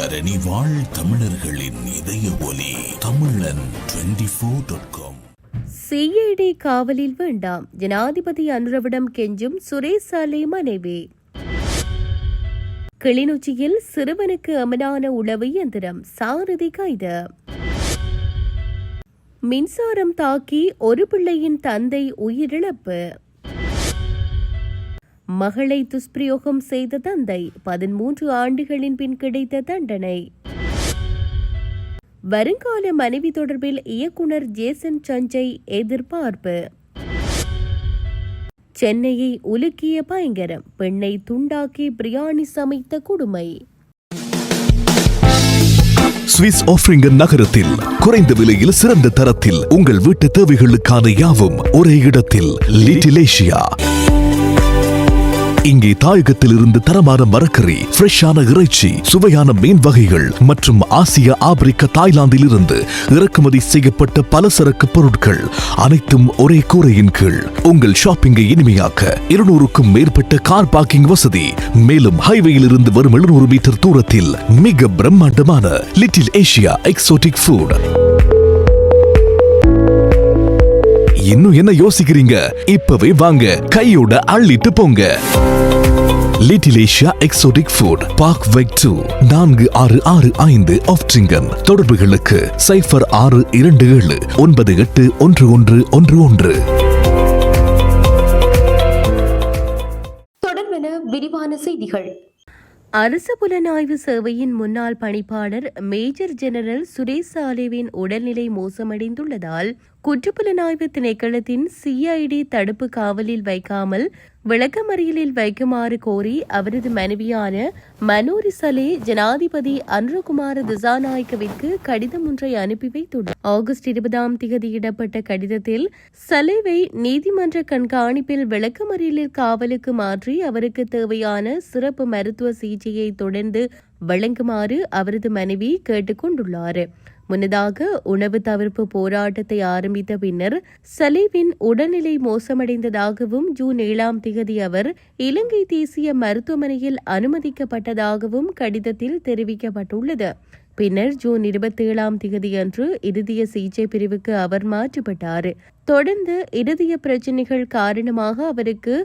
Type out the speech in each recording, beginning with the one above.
தரணி வாழ் தமிழர்களின் இதய ஒலி தமிழன் 24.com. சிஐடி காவலில் வேண்டாம், ஜனாதிபதி அனுரவிடம் கெஞ்சும் சுரேஷ் சாலை மனைவி. கிளிநொச்சியில் சிறுவனுக்கு அமலான உளவு இயந்திரம், சாரதி கைது. மின்சாரம் தாக்கி ஒரு பிள்ளையின் தந்தை உயிரிழப்பு. மகளை துஷ்பிரயோகம் செய்த தந்தை 13 ஆண்டுகளின் பின் கிடைத்த தண்டனை. வருங்கால மனைவி தொடர்பில் இயக்குனர் ஜேசன் சஞ்சய் எதிர்பார்ப்பு. சென்னையை உலுக்கிய பயங்கரம், பெண்ணை துண்டாக்கி பிரியாணி சமைத்த கொடுமை. சுவிஸ் ஆஃப்ரிங்கன் நகரத்தில் குறைந்த விலையில் சிறந்த தரத்தில் உங்கள் வீட்டு தேவைகளுக்கான யாவும் ஒரே இடத்தில். Little Asia. இங்கே தாயகத்தில் இருந்து தரமான மரக்கறி, ஃப்ரெஷ்ஷான இறைச்சி, சுவையான மீன் வகைகள் மற்றும் ஆசியா, ஆப்பிரிக்கா, தாய்லாந்தில் இருந்து இறக்குமதி செய்யப்பட்ட பலசரக்கு பொருட்கள் அனைத்தும் ஒரே கூரையின் கீழ். உங்கள் ஷாப்பிங்கை இனிமையாக்க 200க்கும் மேற்பட்ட கார் பார்க்கிங் வசதி. மேலும் ஹைவேயில் இருந்து வரும் 700 மீட்டர் தூரத்தில் மிக பிரம்மாண்டமான லிட்டில் ஏசியா எக்ஸோட்டிக் ஃபுட். இன்னும் என்ன யோசிக்கிறீங்க? இப்பவே வாங்க, கையோட அள்ளிட்டு போங்க. Little Asia exotic food, park வெக் 2, 4665 ஆஃப்ட்ரிங்கன். தொடர்புகளுக்கு 0627 981111. தொடர்பென விரிவான செய்திகள். அரசு புலனாய்வு சேவையின் முன்னாள் பணிப்பாளர் மேஜர் ஜெனரல் சுரேஷ் சாலேவின் உடல்நிலை மோசமடைந்துள்ளதால் குற்றப்புலனாய்வு திணைக்களத்தின் சிஐடி தடுப்பு காவலில் வைக்காமல் விளக்கமறியலில் வைக்குமாறு கோரி அவரது மனைவியான மனோரி சலே ஜனாதிபதி அனுரகுமார திசாநாயக்கவிற்கு கடிதம் ஒன்றை அனுப்பி வைத்துள்ளார். ஆகஸ்ட் 20ஆம் தேதியிடப்பட்ட கடிதத்தில் சலேவை நீதிமன்ற கண்காணிப்பில் விளக்கமறியலில் காவலுக்கு மாற்றி அவருக்கு தேவையான சிறப்பு மருத்துவ சிகிச்சையை தொடர்ந்து வழங்குமாறு அவரது மனைவி கேட்டுக் கொண்டுள்ளார். முன்னதாக உணவு தவிர்ப்பு போராட்டத்தை ஆரம்பித்த பின்னர் சலேவின் உடல்நிலை மோசமடைந்ததாகவும் ஜூன் 7ஆம் தேதி அவர் இலங்கை தேசிய மருத்துவமனையில் அனுமதிக்கப்பட்டதாகவும் கடிதத்தில் தெரிவிக்கப்பட்டுள்ளது. பின்னர் ஜூன் 27ஆம் தேதியன்று இருதய சிகிச்சை பிரிவுக்கு அவர் மாற்றப்பட்டார். தொடர்ந்து இருதய பிரச்சினைகள் காரணமாக அவருக்கு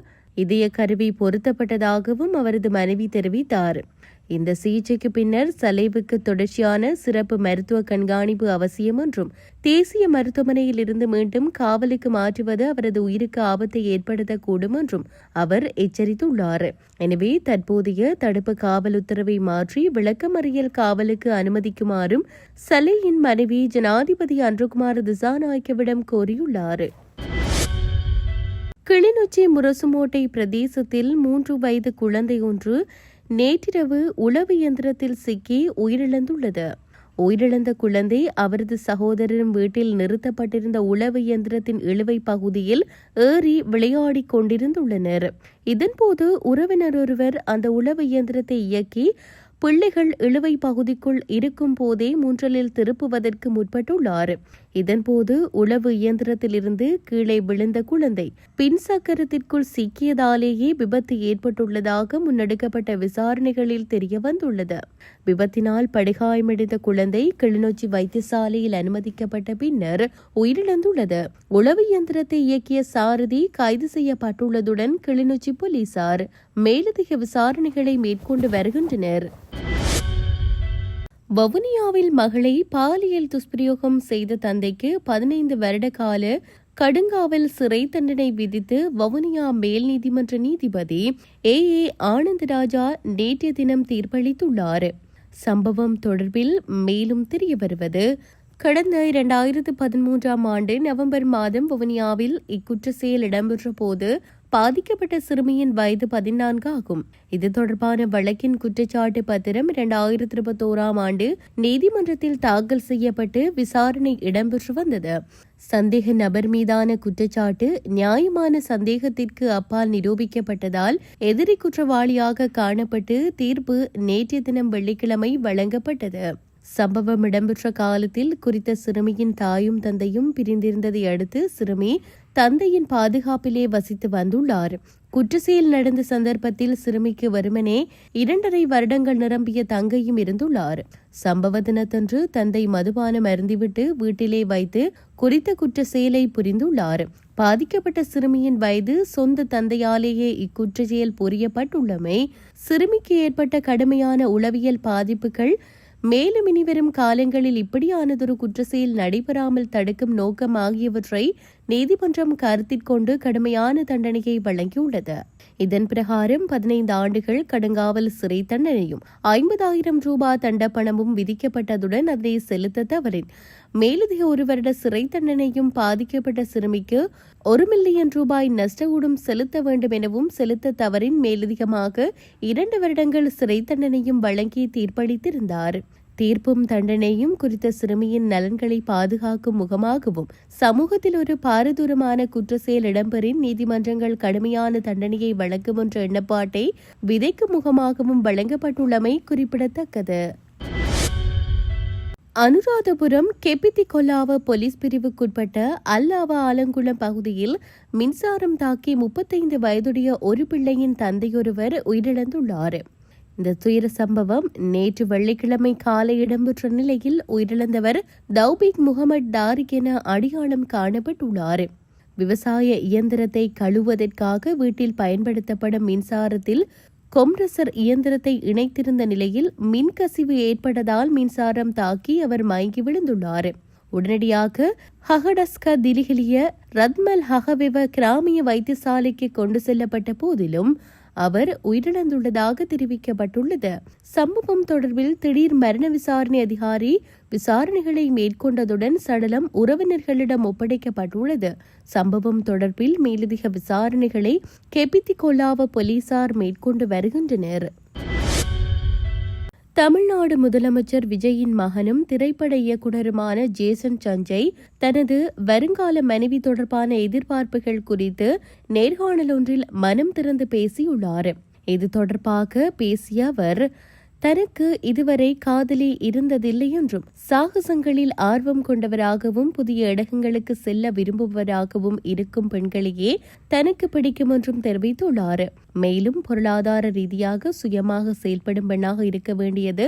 இதய கருவி பொருத்தப்பட்டதாகவும் அவரது மனைவி தெரிவித்தார். இந்த சிகிச்சைக்கு பின்னர் சலேவுக்கு தொடர்ச்சியான சிறப்பு மருத்துவ கண்காணிப்பு அவசியம் என்றும் தேசிய மருத்துவமனையில் இருந்து மீண்டும் காவலுக்கு மாற்றுவது அவரது உயிருக்கு ஆபத்தை ஏற்படுத்தக்கூடும் என்றும் அவர் எச்சரித்துள்ளார். எனவே தற்போதைய தடுப்பு காவல் உத்தரவை மாற்றி விளக்கமறியல் காவலுக்கு அனுமதிக்குமாறும் சலேயின் மனைவி ஜனாதிபதி அனுரகுமார திசாநாயக்கவிடம் கோரியுள்ளார். கிளிநொச்சி முரசுமோட்டை பிரதேசத்தில் 3 வயது குழந்தை ஒன்று நேற்றிரவு உளவு இயந்திரத்தில் சிக்கி உயிரிழந்துள்ளது. உயிரிழந்த குழந்தை அவரது சகோதரரின் வீட்டில் நிறுத்தப்பட்டிருந்த உளவு இயந்திரத்தின் இழுவை பகுதியில் ஏறி விளையாடிக் கொண்டிருந்துள்ளனர். இதன்போது உறவினர் ஒருவர் அந்த உளவு இயந்திரத்தை இயக்கி பிள்ளைகள் இழுவை பகுதிக்குள் இருக்கும் போதே முன்றலில் திருப்புவதற்கு முற்பட்டுள்ளார். இதன்போது உளவு இயந்திரத்திலிருந்து கீழே விழுந்த குழந்தை பின் சக்கரத்திற்குள் சிக்கியதாலேயே விபத்து ஏற்பட்டுள்ளதாக முன்னெடுக்கப்பட்ட விசாரணைகளில் தெரியவந்துள்ளது. விபத்தினால் படுகாயமடைந்த குழந்தை கிளிநொச்சி வைத்தியசாலையில் அனுமதிக்கப்பட்ட பின்னர் உயிரிழந்துள்ளது. உளவு இயந்திரத்தை இயக்கிய சாரதி கைது செய்யப்பட்டுள்ளதுடன் கிளிநொச்சி போலீசார் மேலதிக விசாரணைகளை மேற்கொண்டு வருகின்றனர். வவுனியாவில் மகளை பாலியல் துஷ்பிரயோகம் செய்த தந்தைக்கு 15 வருட கால கடுங்காவல் சிறை தண்டனை விதித்து வவுனியா மேல் நீதிமன்ற நீதிபதி ஏ ஆனந்தராஜா நேற்றைய தினம் தீர்ப்பளித்துள்ளார். சம்பவம் தொடர்பில் மேலும் தெரியவருவது, கடந்த 2013ஆம் ஆண்டு நவம்பர் மாதம் வவுனியாவில் இக்குற்ற செயல் இடம்பெற்ற போது பாதிக்கப்பட்ட சிறுமியின் வயது 14 ஆகும். இது தொடர்பான வழக்கின் குற்றச்சாட்டு பத்திரம் 2021ஆம் ஆண்டு நீதிமன்றத்தில் தாக்கல் செய்யப்பட்டு விசாரணை இடம்பெற்று வந்தது. சந்தேக நபர் மீதான குற்றச்சாட்டு நியாயமான சந்தேகத்திற்கு அப்பால் நிரூபிக்கப்பட்டதால் எதிரி குற்றவாளியாக காணப்பட்டு தீர்ப்பு நேற்றைய தினம் வெள்ளிக்கிழமை வழங்கப்பட்டது. சம்பவம் இடம்பெற்ற காலத்தில் குறித்த சிறுமியின் தாயும் தந்தையும் பிரிந்திருந்ததை அடுத்து சிறுமி தந்தையின் பாதுகாப்பிலே வசித்து வந்துள்ளார். குற்றச்செயல் நடந்த சந்தர்ப்பத்தில் சிறுமிக்கு வெறுமனே 2.5 வருடங்கள் நிரம்பிய தங்கையும் இருந்துள்ளார். சம்பவ தினத்தன்று தந்தை மதுபானம் அருந்திவிட்டு வீட்டிலே வைத்து குறித்த குற்ற செயலை புரிந்துள்ளார். பாதிக்கப்பட்ட சிறுமியின் வயது சொந்த தந்தையாலேயே இக்குற்ற செயல் புரியப்பட்டுள்ளமை சிறுமிக்கு ஏற்பட்ட கடுமையான உளவியல் பாதிப்புகள் மேலும் இனிவரும் காலங்களில் இப்படியானதொரு குற்ற செயல் நடைபெறாமல் தடுக்கும் நோக்கம் ஆகியவற்றை நீதிமன்றம் கருத்திற்கொண்டு கடுமையான தண்டனையை வழங்கியுள்ளது. இதன் பிரகாரம் 15 ஆண்டுகள் கடுங்காவல் சிறை தண்டனையும் 50,000 ரூபாய் தண்டப்பணமும் விதிக்கப்பட்டதுடன் அதனை செலுத்த தவறின் மேலதிக 1 வருட சிறை தண்டனையும் பாதிக்கப்பட்ட சிறுமிக்கு 1 மில்லியன் ரூபாய் நஷ்டஈடும் செலுத்த வேண்டும் எனவும் செலுத்த தவறின் மேலதிகமாக 2 வருடங்கள் சிறை தண்டனையும் வழங்கி தீர்ப்பளித்திருந்தார். தீர்ப்பும் தண்டனையும் குறித்த சிறுமியின் நலன்களை பாதுகாக்கும் முகமாகவும் சமூகத்தில் ஒரு பாரதூரமான குற்ற செயல் இடம்பெறின் நீதிமன்றங்கள் கடுமையான தண்டனையை வழங்கும் என்ற எண்ணப்பாட்டை விதைக்கும் முகமாகவும் வழங்கப்பட்டுள்ளமை குறிப்பிடத்தக்கது. அனுராதபுரம் கெப்பித்திகொல்லாவ போலீஸ் பிரிவுக்குட்பட்ட அல்லாவா ஆலங்குளம் பகுதியில் மின்சாரம் தாக்கி 35 வயதுடைய ஒரு பிள்ளையின் தந்தையொருவர் உயிரிழந்துள்ளார். இந்த துயர சம்பவம் நேற்று வெள்ளிக்கிழமை காலை இடம்பெற்ற நிலையில் உயிரிழந்தவர் தௌபிக் முகமது டாரிக் என அடையாளம் காணப்பட்டுள்ளார். விவசாய இயந்திரத்தை கழுவுவதற்காக வீட்டில் பயன்படுத்தப்படும் மின்சாரத்தில் கொம்ப்ரசர் இயந்திரத்தை இணைத்திருந்த நிலையில் மின்கசிவு ஏற்பட்டதால் மின்சாரம் தாக்கி அவர் மயங்கி விழுந்துள்ளார். உடனடியாக ஹகடஸ்க திலிகிலிய ரத்மல் ஹகவெவ கிராமிய வைத்தியசாலைக்கு கொண்டு செல்லப்பட்ட போதிலும் அவர் உயிரிழந்துள்ளதாக தெரிவிக்கப்பட்டுள்ளது. சம்பவம் தொடர்பில் திடீர் மரண விசாரணை அதிகாரி விசாரணைகளை மேற்கொண்டதுடன் சடலம் உறவினர்களிடம் ஒப்படைக்கப்பட்டுள்ளது. சம்பவம் தொடர்பில் மேலதிக விசாரணைகளை கெப்பித்திகொல்லாவ போலீசார் மேற்கொண்டு வருகின்றனர். தமிழ்நாடு முதலமைச்சர் விஜயின் மகனும் திரைப்பட இயக்குநருமான ஜேசன் சஞ்சய் தனது வருங்கால மனைவி தொடர்பான எதிர்பார்ப்புகள் குறித்து நேர்காணல் ஒன்றில் மனம் திறந்து பேசியுள்ளார். இது தொடர்பாக பேசிய அவர் தனக்கு இதுவரை காதலி இருந்ததில்லை என்றும் சாகசங்களில் ஆர்வம் கொண்டவராகவும் புதிய இடங்களுக்கு செல்ல விரும்புவராகவும் இருக்கும் பெண்களையே தனக்கு பிடிக்கும் என்றும் தெரிவித்துள்ளார். மேலும் பொருளாதார ரீதியாக சுயமாக செயல்படும் பெண்ணாக இருக்க வேண்டியது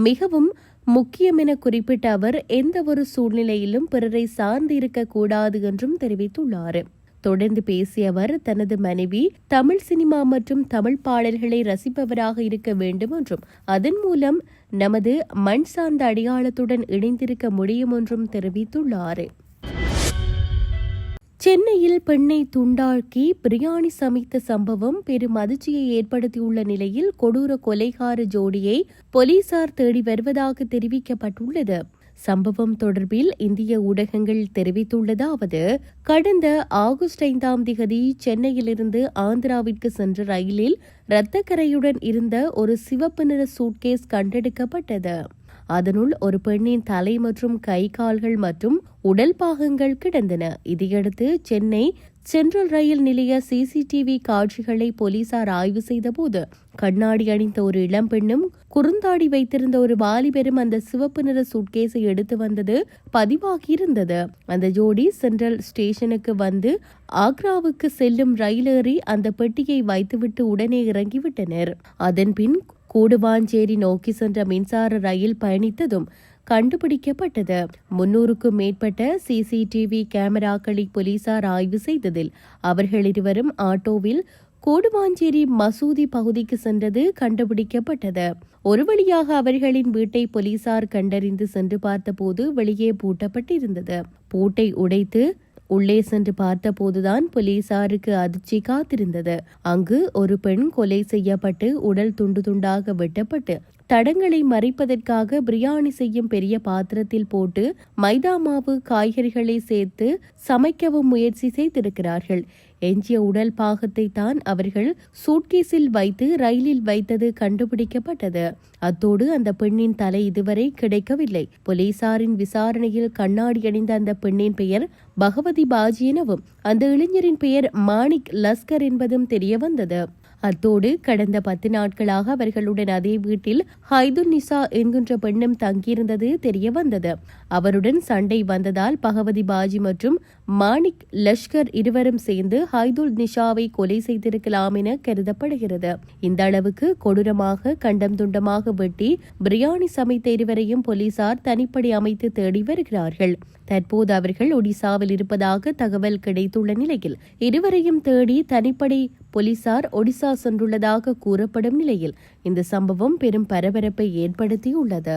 மிகவும் முக்கியம் என குறிப்பிட்ட அவர் எந்த ஒரு சூழ்நிலையிலும் பிறரை சார்ந்து இருக்கக்கூடாது என்றும் தெரிவித்துள்ளார். தொடர்ந்து பேசிய அவர் தனது மனைவி தமிழ் சினிமா மற்றும் தமிழ் பாடல்களை ரசிப்பவராக இருக்க வேண்டும் என்றும் அதன் மூலம் நமது மண் சார்ந்த அடையாளத்துடன் இணைந்திருக்க முடியும் என்றும் தெரிவித்துள்ளார். சென்னையில் பெண்ணை துண்டாக்கி பிரியாணி சமைத்த சம்பவம் பெரும் அதிர்ச்சியை ஏற்படுத்தியுள்ள நிலையில் கொடூர கொலைகார ஜோடியை போலீசார் தேடி வருவதாக தெரிவிக்கப்பட்டுள்ளது. சம்பவம் தொடர்பில் இந்திய ஊடகங்கள் தெரிவித்துள்ளதாவது கடந்த ஆகஸ்ட் 5 சென்னையிலிருந்து ஆந்திராவிற்கு சென்ற ரயிலில் இரத்தக்கரையுடன் இருந்த ஒரு சிவப்பு நிற சூட்கேஸ் கண்டெடுக்கப்பட்டது. அதனுள் ஒரு பெண்ணின் தலை மற்றும் கை கால்கள் மற்றும் உடல் பாகங்கள் கிடந்தன. இதையடுத்து சென்னை சென்ட்ரல் ரயில் நிலைய சிசிடிவி காட்சிகளை போலீசார் ஆய்வு செய்தபோது கண்ணாடி அணிந்த ஒரு இளம்பெண்ணும் குறுந்தாடி வைத்திருந்த ஒரு வாலிபரும் அந்த சிவப்பு நிற சூட்கேஸை எடுத்து வந்தது பதிவாகியிருந்தது. அந்த ஜோடி சென்ட்ரல் ஸ்டேஷனுக்கு வந்து ஆக்ராவுக்கு செல்லும் ரயிலேறி அந்த பெட்டியை வைத்துவிட்டு உடனே இறங்கிவிட்டனர். அதன்பின் கூடுவாஞ்சேரி நோக்கி சென்ற மின்சார ரயில் பயணித்ததும் கண்டுபிடிக்கப்பட்டது. 300க்கும் மேற்பட்ட சிசிடிவி கேமராக்களை போலீசார் ஆய்வு செய்ததில் அவர்கள் இருவரும் ஆட்டோவில் கூடுவாஞ்சேரி மசூதி பகுதிக்கு சென்றது கண்டுபிடிக்கப்பட்டது. ஒரு வழியாக அவர்களின் வீட்டை போலீசார் கண்டறிந்து சென்று பார்த்தபோது வெளியே பூட்டப்பட்டிருந்தது. பூட்டை உடைத்து உள்ளே சென்று பார்த்தபோதுதான் போலீசாருக்கு அதிர்ச்சி காத்திருந்தது. அங்கு ஒரு பெண் கொலை செய்யப்பட்டு உடல் துண்டு துண்டாக வெட்டப்பட்டு தடங்களை மறைப்பதற்காக பிரியாணி செய்யும் பெரிய பாத்திரத்தில் போட்டு மைதா மாவு காய்கறிகளை சேர்த்து சமைக்கவும் முயற்சி செய்திருக்கிறார்கள். எஞ்சிய உடல் பாகத்தை தான் அவர்கள் சூட்கேஸில் வைத்து ரயிலில் வைத்தது கண்டுபிடிக்கப்பட்டது. அத்தோடு அந்த பெண்ணின் தலை இதுவரை கிடைக்கவில்லை. போலீசாரின் விசாரணையில் கண்ணாடி அணிந்த அந்த பெண்ணின் பெயர் பகவதி பாஜி எனவும் அந்த இளைஞரின் பெயர் மாணிக் லஸ்கர் என்பதும் தெரிய வந்தது. அத்தோடு கடந்த 10 நாட்களாக அவர்களுடன் அதே வீட்டில் ஹைதுல் நிசா என்கின்ற பெண்ணும் தங்கியிருந்தது தெரிய வந்தது. அவருடன் சண்டை வந்ததால் பகவதி பாஜி மற்றும் மாணிக் லஷ்கர் இருவரும் சேர்ந்து ஹைதுல் நிஷாவை கொலை செய்திருக்கலாம் என கருதப்படுகிறது. இந்த அளவுக்கு கொடூரமாக கண்டம் துண்டமாக வெட்டி பிரியாணி சமைத்த இருவரையும் போலீசார் தனிப்படை அமைத்து தேடி வருகிறார்கள். தற்போது அவர்கள் ஒடிசாவில் இருப்பதாக தகவல் கிடைத்துள்ள நிலையில் இருவரையும் தேடி தனிப்படை போலீசார் ஒடிசா சென்றுள்ளதாக கூறப்படும் நிலையில் இந்த சம்பவம் பெரும் பரபரப்பை ஏற்படுத்தியுள்ளது.